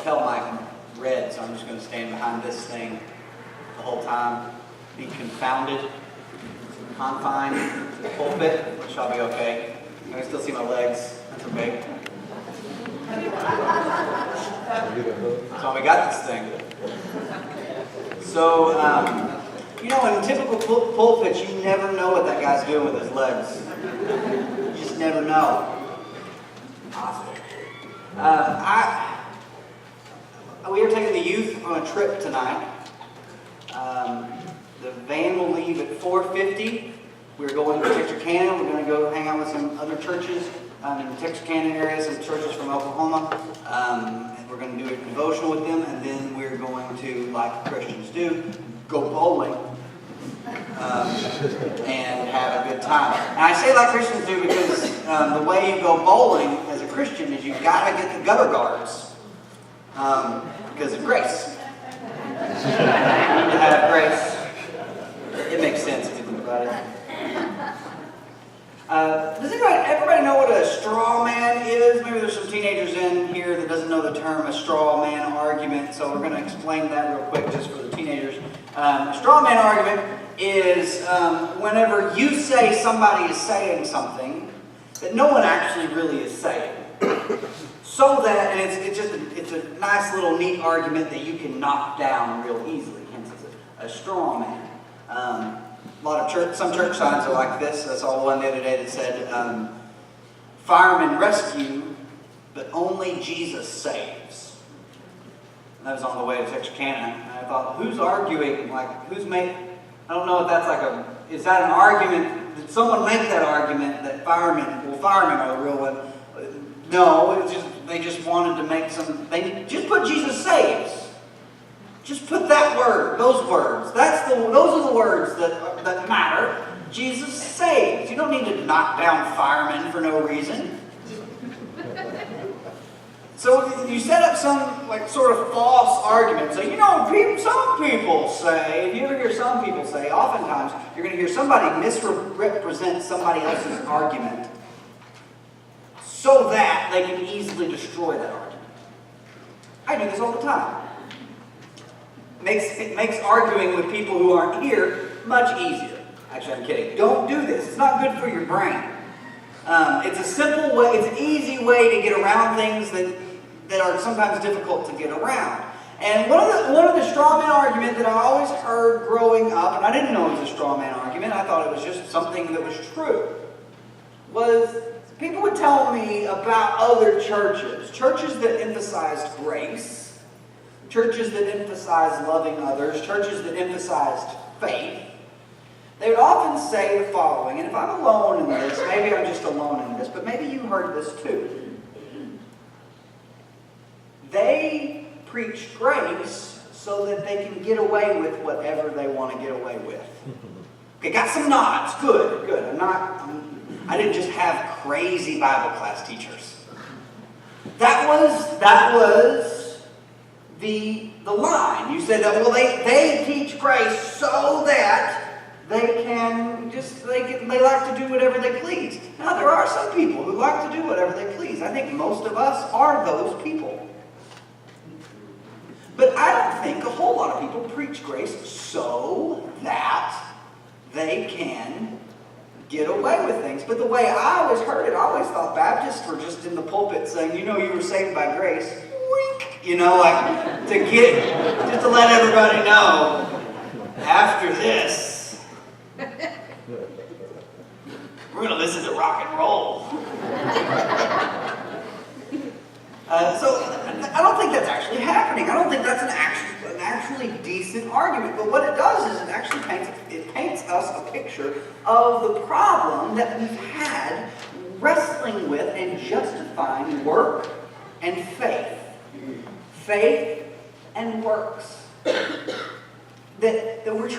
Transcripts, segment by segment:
lapel mic red, so I'm just going to stand behind this thing the whole time. Be confounded, confined to the pulpit, which I'll be okay. I can still see my legs. That's okay. So we got this thing. So, in typical pulpits, you never know what that guy's doing with his legs. You just never know. Awesome. We are taking the youth on a trip tonight. The van will leave at 4:50. We're going to Texarkana. We're going to go hang out with some other churches in the Texarkana area, some churches from Oklahoma. And we're going to do a devotional with them, and then we're going to, like Christians do, go bowling and have a good time. And I say like Christians do because the way you go bowling as a Christian is you've got to get the gutter guards because of grace. You need to have grace. It makes sense if you think about it. Does everybody know what a straw man is? Maybe there's some teenagers in here that doesn't know the term a straw man argument, so we're going to explain that real quick just for the teenagers. A straw man argument is whenever you say somebody is saying something that no one actually really is saying. So that, and it's a nice little neat argument that you can knock down real easily. Hence, it's a straw man. Some church signs are like this. I saw one the other day that said, "Firemen rescue, but only Jesus saves." And that was on the way to Texarkana. And I thought, who's arguing? I don't know if that's is that an argument? Did someone make that argument that firemen are the real one? No, they just wanted to make they just put Jesus saves. Just put that word, those words. Those are the words that matter. Jesus saves. You don't need to knock down firemen for no reason. So you set up some sort of false argument. So some people say, if you ever hear some people say, oftentimes you're going to hear somebody misrepresent somebody else's argument so that they can easily destroy that argument. I do this all the time. It makes arguing with people who aren't here much easier. Actually, I'm kidding. Don't do this. It's not good for your brain. It's a simple way, it's an easy way to get around things that are sometimes difficult to get around. And one of the straw man argument that I always heard growing up, and I didn't know it was a straw man argument, I thought it was just something that was true, was people would tell me about other churches that emphasized grace, churches that emphasized loving others, churches that emphasized faith. They would often say the following, and if I'm alone in this, maybe I'm just alone in this, but maybe you heard this too. They preach grace so that they can get away with whatever they want to get away with. Okay, got some nods. Good. I didn't just have crazy Bible class teachers. That was the line. You said that, they teach grace so that they like to do whatever they please. Now, there are some people who like to do whatever they please. I think most of us are those people. But I don't think a whole lot of people preach grace so that they can get away with things. But the way I always heard it, I always thought Baptists were just in the pulpit saying, you were saved by grace. Wink. To let everybody know, after this, we're going to listen to rock and roll. So I don't think that's actually happening. I don't think that's an actually decent argument. But what it does is it actually paints us a picture of the problem that we've had wrestling with and justifying work and faith. Faith and works. That we're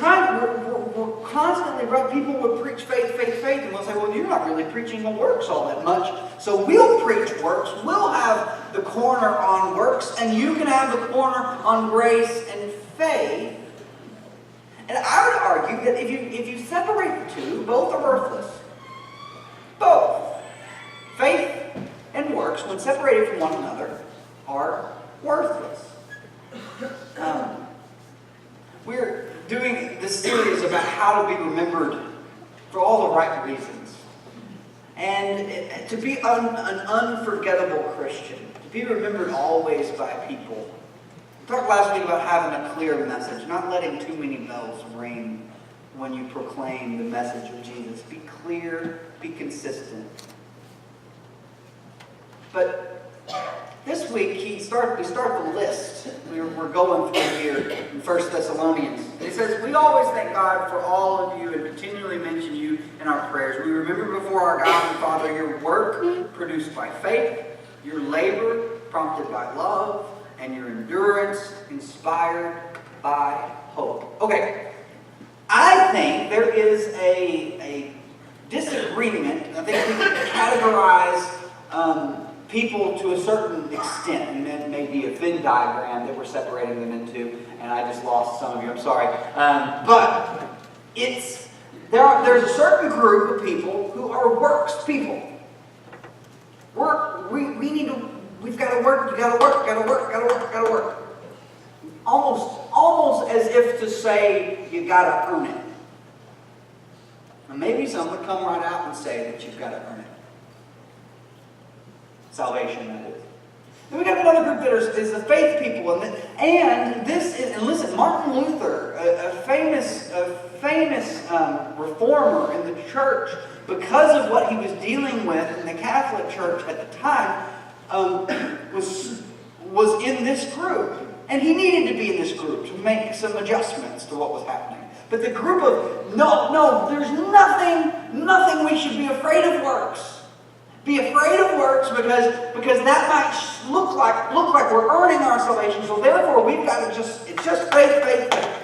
constantly, people will preach faith, and we'll say, well, you're not really preaching the works all that much. So we'll preach works, we'll have the corner on works, and you can have the corner on grace and faith. And I would argue that if you separate the two, both are worthless. Both. Faith and works, when separated from one another, are worthless. about how to be remembered for all the right reasons. And to be an unforgettable Christian, to be remembered always by people. We talked last week about having a clear message, not letting too many bells ring when you proclaim the message of Jesus. Be clear, be consistent. But this week, we start the list. We're going through here in 1 Thessalonians. It says, we always thank God for all of you and continually mention you in our prayers. We remember before our God and Father your work produced by faith, your labor prompted by love, and your endurance inspired by hope. Okay, I think there is a disagreement. I think we can categorize people to a certain extent. And it may be a Venn diagram that we're separating them into, and I just lost some of you, I'm sorry. But there's a certain group of people who are works people. We've got to work, you got to work. Almost as if to say you got to earn it. And maybe some would come right out and say that you've got to earn it. Salvation, that is. Then we got another group that is the faith people, and listen, Martin Luther, a famous reformer in the church, because of what he was dealing with in the Catholic Church at the time, was in this group, and he needed to be in this group to make some adjustments to what was happening. But the group of no, there's nothing we should be afraid of works. Be afraid of works because that might look like we're earning our salvation. So therefore, we've got to it's just faith.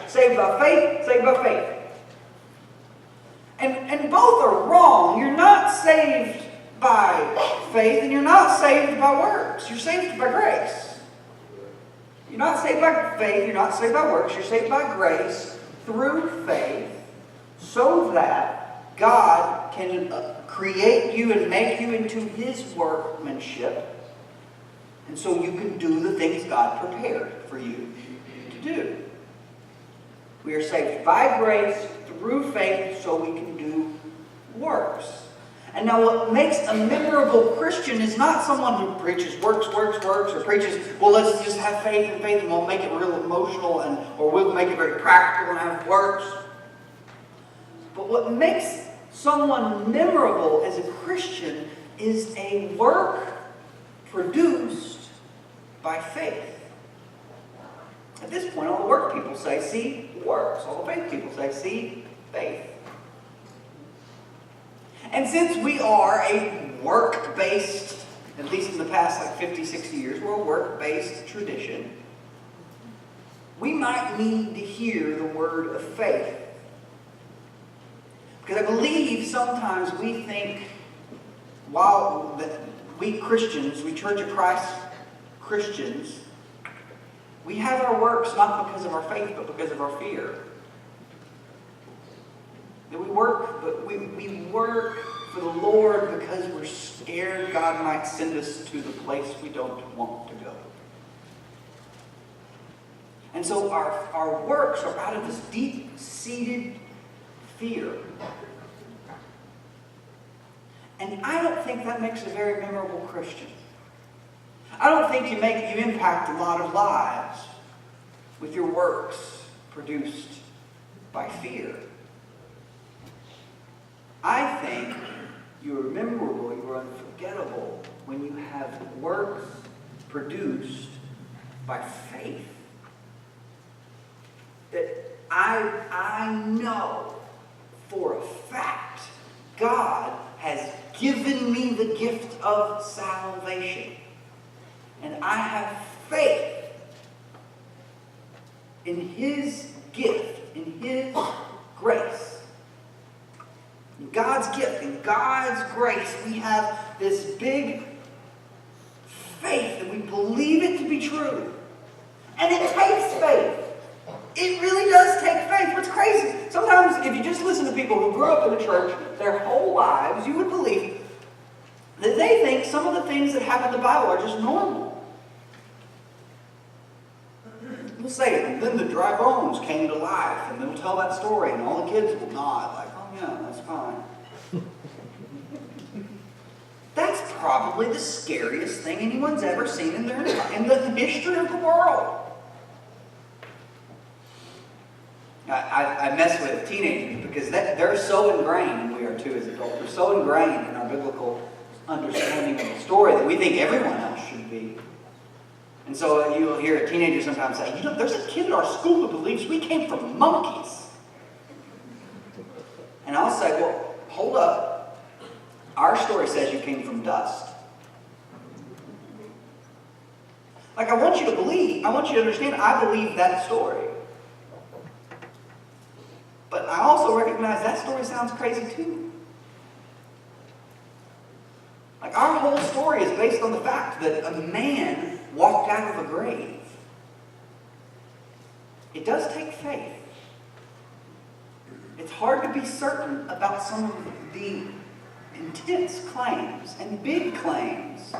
Saved by faith. And both are wrong. You're not saved by faith, and you're not saved by works. You're saved by grace. You're not saved by faith. You're not saved by works. You're saved by grace through faith, so that God can create you and make you into His workmanship, and so you can do the things God prepared for you to do. We are saved by grace through faith so we can do works. And now what makes a memorable Christian is not someone who preaches works, or preaches, well, let's just have faith and we'll make it real emotional, or we'll make it very practical and have works. But what makes someone memorable as a Christian is a work produced by faith. At this point, all the work people say, see, works. All the faith people say, see, faith. And since we are a work-based, at least in the past 50, 60 years, we're a work-based tradition, we might need to hear the word of faith. Because I believe sometimes we think, we Christians, we Church of Christ Christians, we have our works not because of our faith, but because of our fear. That we work, but we work for the Lord because we're scared God might send us to the place we don't want to go. And so our works are out of this deep-seated fear. And I don't think that makes a very memorable Christian. I don't think you impact a lot of lives with your works produced by fear. I think you are memorable, you are unforgettable when you have works produced by faith. That I know for a fact God has given me the gift of salvation. And I have faith in His gift, in His grace. In God's gift, in God's grace, we have this big faith that we believe it to be true. And it takes faith. It really does take faith. What's crazy? Sometimes if you just listen to people who grew up in the church their whole lives, you would believe that they think some of the things that happen in the Bible are just normal. Well, say it, and then the dry bones came to life, and they'll tell that story, and all the kids will nod, like, oh yeah, that's fine. That's probably the scariest thing anyone's ever seen in the history of the world. I mess with teenagers because they're so ingrained, and we are too as adults, we're so ingrained in our biblical understanding of the story that we think everyone else should be. And so you'll hear a teenager sometimes say, you know, there's a kid at our school who believes we came from monkeys. And I'll say, well, hold up. Our story says you came from dust. Like, I want you to understand, I believe that story. But I also recognize that story sounds crazy too. Like, our whole story is based on the fact that a man walked out of a grave. It does take faith. It's hard to be certain about some of the intense claims and big claims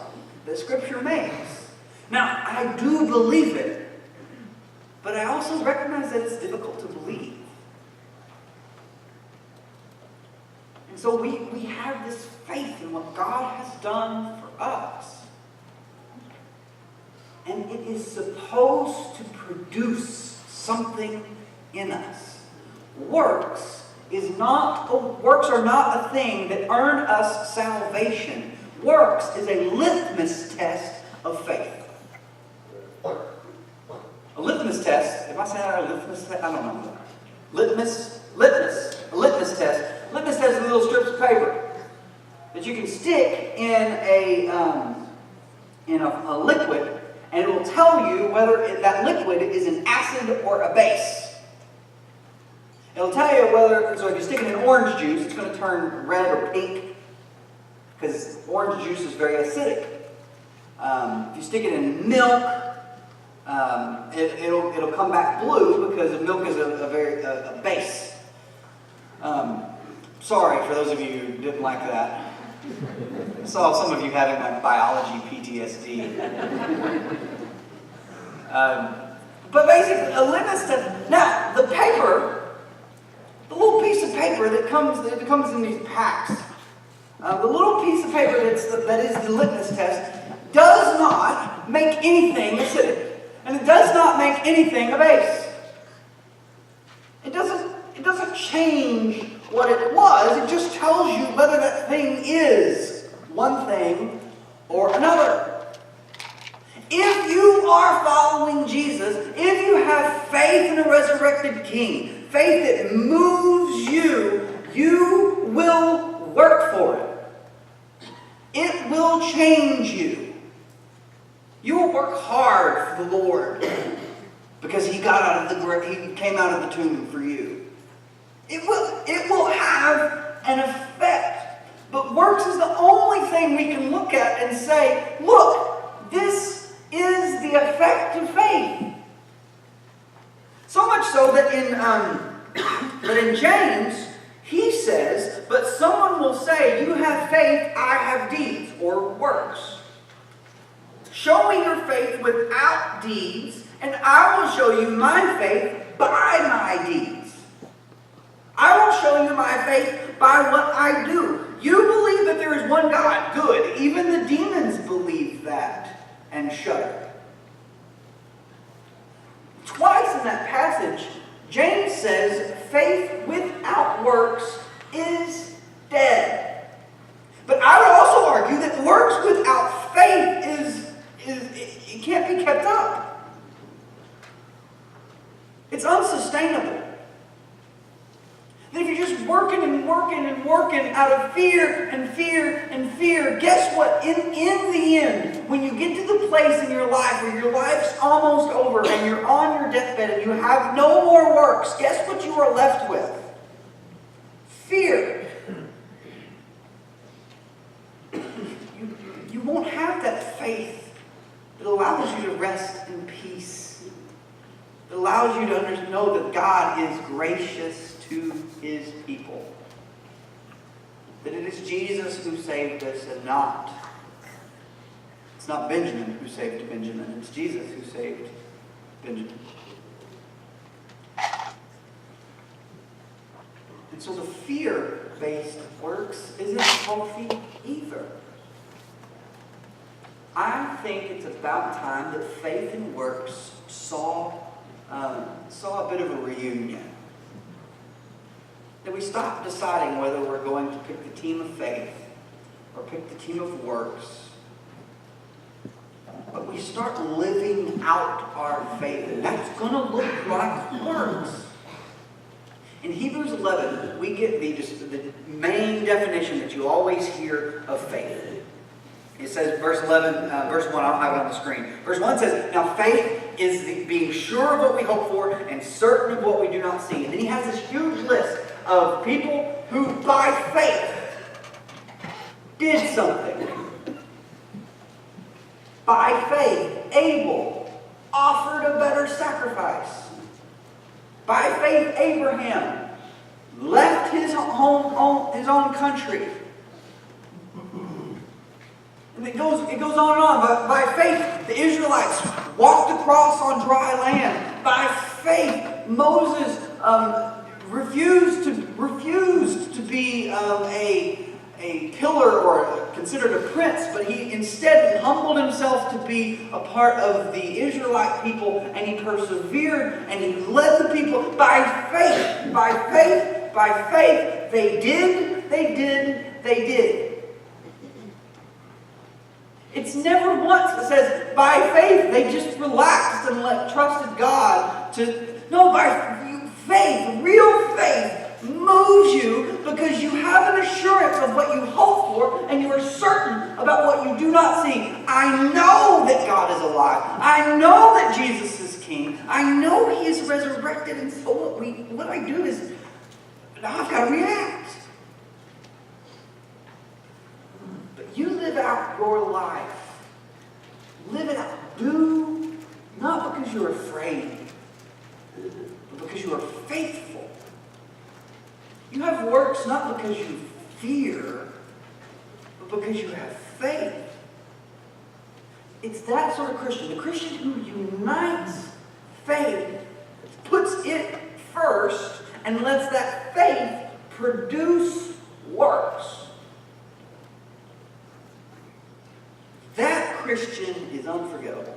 that Scripture makes. Now, I do believe it, but I also recognize that it's difficult to believe. And so we have this faith in what God has done for us. And it is supposed to produce something in us. Works are not a thing that earn us salvation. Works is a litmus test of faith. A litmus test, if I say that, a litmus test, I don't know. A litmus test. Litmus test is little strips of paper that you can stick in a liquid, and it will tell you whether that liquid is an acid or a base. It'll tell you whether, so if you stick it in orange juice, it's going to turn red or pink, because orange juice is very acidic. If you stick it in milk, it'll come back blue, because milk is a base. Sorry for those of you who didn't like that. I saw some of you having like biology PTSD. But basically, a litmus test. Now, the paper, the little piece of paper that comes in these packs, the little piece of paper that is the litmus test, does not make anything acidic, and it does not make anything a base. It doesn't change what it was. It just tells you whether that thing is one thing or another. If you are following Jesus, if you have faith in a resurrected King, faith that moves you, you will work for it. It will change you. You will work hard for the Lord because He came out of the tomb for you. It will have an effect. But works is the only thing we can look at and say, look, this is the effect of faith. So much so that in James, he says, but someone will say, you have faith, I have deeds, or works. Show me your faith without deeds, and I will show you my faith by my deeds. I will show you my faith by what I do. You believe that there is one God. Good. Even the demons believe that and shudder. Twice in that passage, James says faith without works is dead. But I would also argue that works without faith it can't be kept up. It's unsustainable. That if you're just working and working and working out of fear and fear and fear, guess what? In the end, when you get to the place in your life where your life's almost over and you're on your deathbed and you have no more works, guess what you are left with? Fear. You won't have that faith that allows you to rest in peace. That allows you to know that God is gracious to His people. That it is Jesus who saved us and it's not Benjamin who saved Benjamin. It's Jesus who saved Benjamin. so the fear-based works isn't healthy either. I think it's about time that faith and works saw a bit of a reunion. That we stop deciding whether we're going to pick the team of faith or pick the team of works. But we start living out our faith, and that's going to look like works. In Hebrews 11, we get the main definition that you always hear of faith. It says, verse 1, I don't have it on the screen. Verse 1 says, now faith is being sure of what we hope for and certain of what we do not see. And then he has this huge list of people who, by faith, did something. By faith, Abel offered a better sacrifice. By faith, Abraham left his own country. And it goes on and on. But by faith, the Israelites walked across on dry land. By faith, Moses refused to be a pillar or considered a prince, but he instead humbled himself to be a part of the Israelite people, and he persevered and he led the people by faith. By faith, by faith, they did. It's never once it says, by faith, they just relaxed and trusted God to... No, by faith, real faith, moves you because you have an assurance of what you hope for and you are certain about what you do not see. I know that God is alive. I know that Jesus is King. I know He is resurrected, and so what I do is, now I've got to react. You live out your life. Live it out. Do, not because you're afraid, but because you are faithful. You have works not because you fear, but because you have faith. It's that sort of Christian. The Christian who unites faith, puts it first, and lets that faith produce works. That Christian is unforgettable.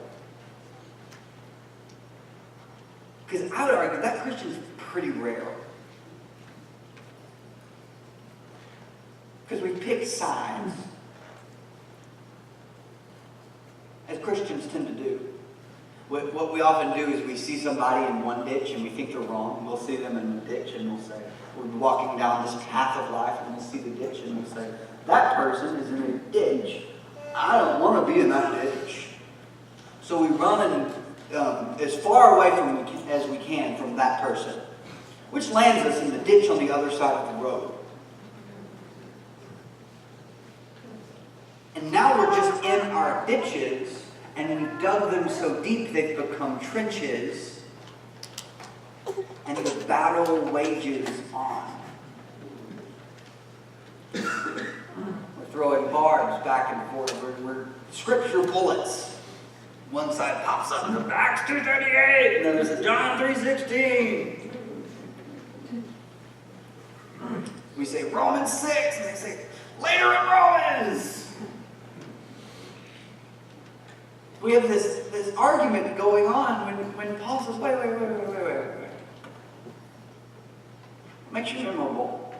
Because I would argue that Christian is pretty rare. Because we pick sides, as Christians tend to do. What we often do is we see somebody in one ditch and we think they're wrong. We'll see them in the ditch and we'll say, we're walking down this path of life and we'll see the ditch and we'll say, that person is in a ditch. I don't want to be in that ditch. So we run as far away as we can from that person, which lands us in the ditch on the other side of the road. And now we're just in our ditches, and we dug them so deep they've become trenches, and the battle wages on. We're throwing barbs back and forth. We're scripture bullets. One side pops up, the Acts 2:38, and then there's a John 3:16. We say Romans 6, and they say later in Romans. We have this argument going on when Paul says, wait. What makes you memorable?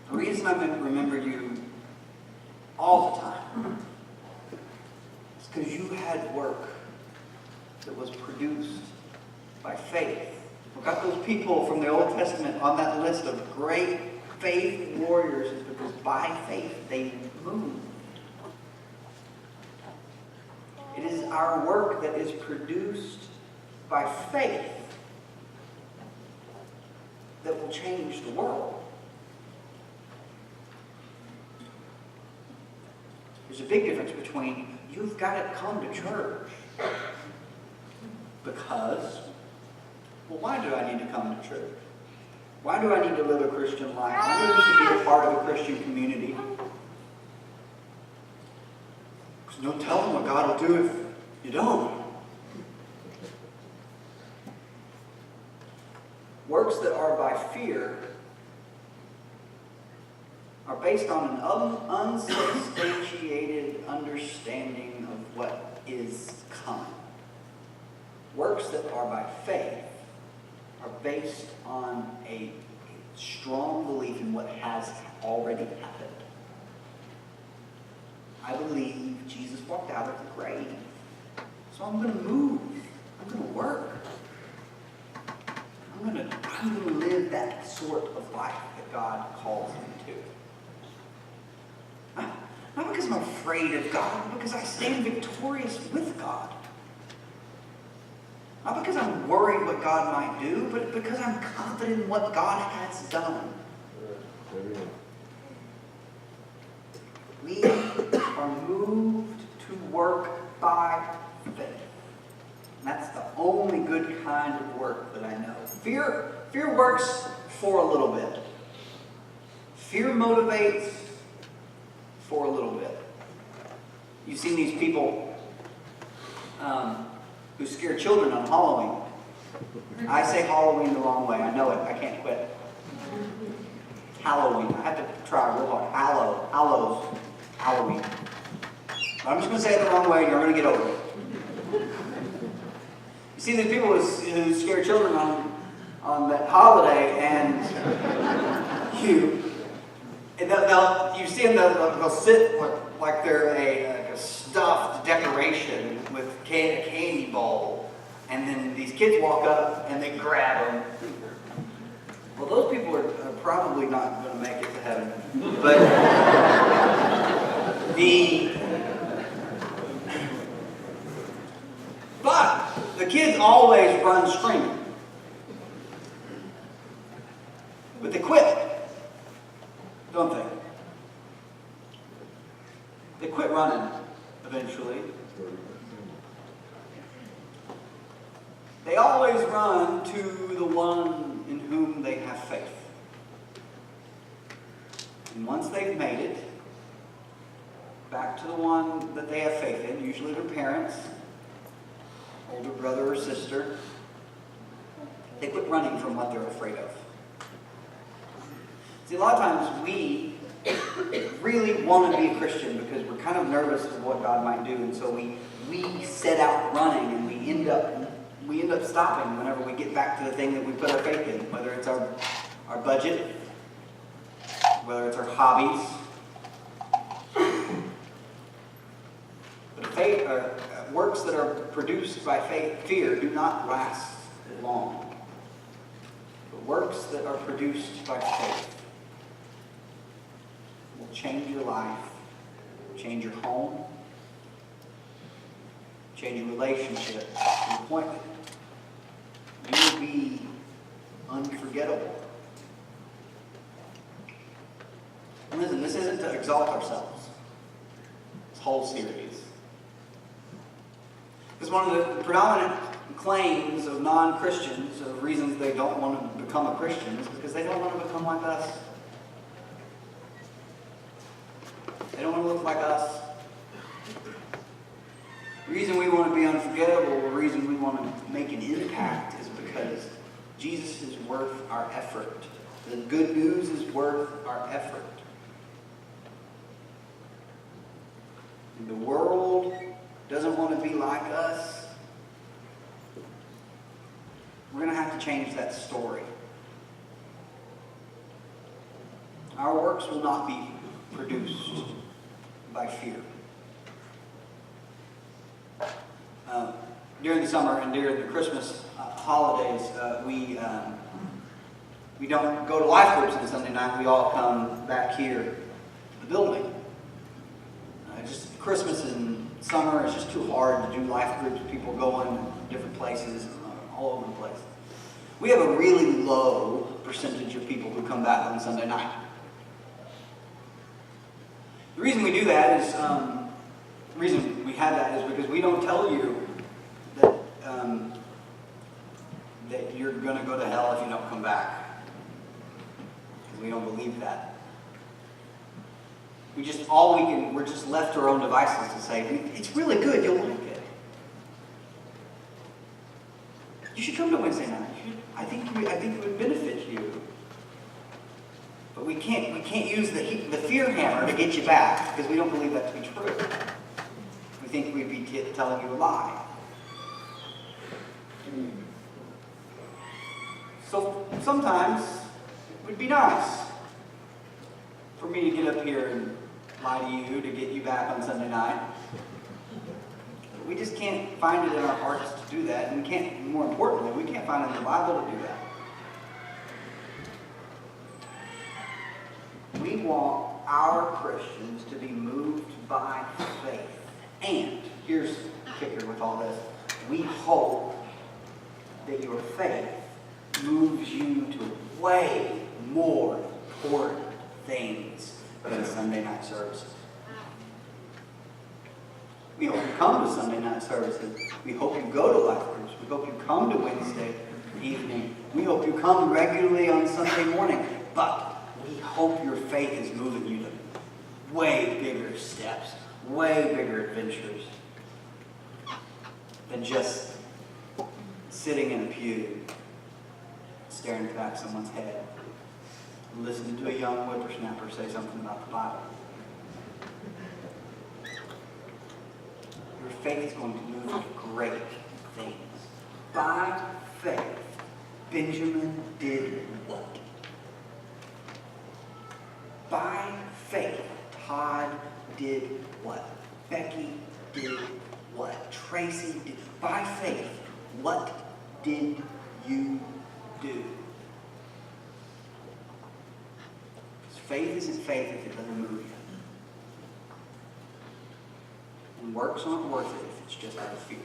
The reason I remember you all the time is because you had work that was produced by faith. We've got those people from the Old Testament on that list of great faith warriors is because by faith they moved. It is our work that is produced by faith that will change the world. There's a big difference between you've got to come to church because, well, why do I need to come to church? Why do I need to live a Christian life? Why do I need to be a part of a Christian community? Because no telling what God will do if you don't. Works that are by fear based on an unsubstantiated understanding of what is coming. Works that are by faith are based on a strong belief in what has already happened. I believe Jesus walked out of the grave. So I'm going to move. I'm going to work. I'm going to live that sort of life that God calls me to. Not because I'm afraid of God, but because I stand victorious with God. Not because I'm worried what God might do, but because I'm confident in what God has done. We are moved to work by faith. And that's the only good kind of work that I know. Fear works for a little bit. Fear motivates for a little bit. You've seen these people who scare children on Halloween. I say Halloween the wrong way. I know it. I can't quit. Halloween. I have to try real hard. Halloween. But I'm just going to say it the wrong way and you're going to get over it. You see these people who scare children on that holiday, and you see them, they'll sit like they're a stuffed decoration with a candy bowl, and then these kids walk up and they grab them. Well, those people are probably not going to make it to heaven. But the kids always run screaming. But they quit, don't they? They quit running eventually. They always run to the one in whom they have faith. And once they've made it, back to the one that they have faith in, usually their parents, older brother or sister, they quit running from what they're afraid of. See, a lot of times we really want to be a Christian because we're kind of nervous of what God might do, and so we set out running, and we end up stopping whenever we get back to the thing that we put our faith in, whether it's our budget, whether it's our hobbies. But works that are produced by fear do not last long. But works that are produced by faith will change your life, change your home, change your relationship to the point that you will be unforgettable. And listen, this isn't to exalt ourselves, this whole series. Because one of the predominant claims of non-Christians, of reasons they don't want to become a Christian, is because they don't want to become like us. They don't want to look like us. The reason we want to be unforgettable, the reason we want to make an impact, is because Jesus is worth our effort. The good news is worth our effort. And the world doesn't want to be like us. We're going to have to change that story. Our works will not be produced by fear. During the summer and during the Christmas holidays, we don't go to life groups on Sunday night. We all come back here to the building. Just Christmas and summer is just too hard to do life groups. People going different places, all over the place. We have a really low percentage of people who come back on Sunday night. The reason we do that is, the reason we have that is because we don't tell you that you're going to go to hell if you don't come back. Because we don't believe that. We're just left to our own devices to say, it's really good, you'll like it. You should come to Wednesday night. I think it would benefit you. But we can't use the fear hammer to get you back because we don't believe that to be true. We think we'd be telling you a lie. So sometimes it would be nice for me to get up here and lie to you to get you back on Sunday night. But we just can't find it in our hearts to do that, and we can't, more importantly, we can't find it in the Bible to do that. We want our Christians to be moved by faith. And here's the kicker with all this. We hope that your faith moves you to way more important things than Sunday night services. We hope you come to Sunday night services. We hope you go to life groups. We hope you come to Wednesday evening. We hope you come regularly on Sunday morning. But we hope your faith is moving you to way bigger steps, way bigger adventures than just sitting in a pew, staring at the back of someone's head, and listening to a young whippersnapper say something about the Bible. Your faith is going to move to great things. By faith, Benjamin did what? By faith, Todd did what? Becky did what? Tracy did. By faith, what did you do? Because faith isn't faith if it doesn't move you. And works aren't worth it if it's just out of fear.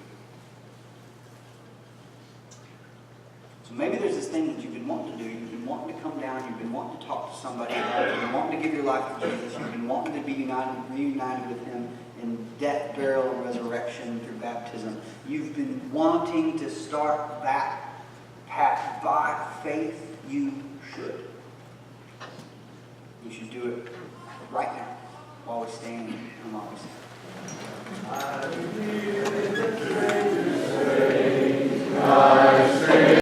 So maybe there's this thing that you've been wanting to do. You've been wanting to come down. You've been wanting to talk to somebody. You've been wanting to give your life to Jesus. You've been wanting to be reunited with Him in death, burial, and resurrection through baptism. You've been wanting to start that path. By faith, you should. You should do it right now, while we stand and while we sing.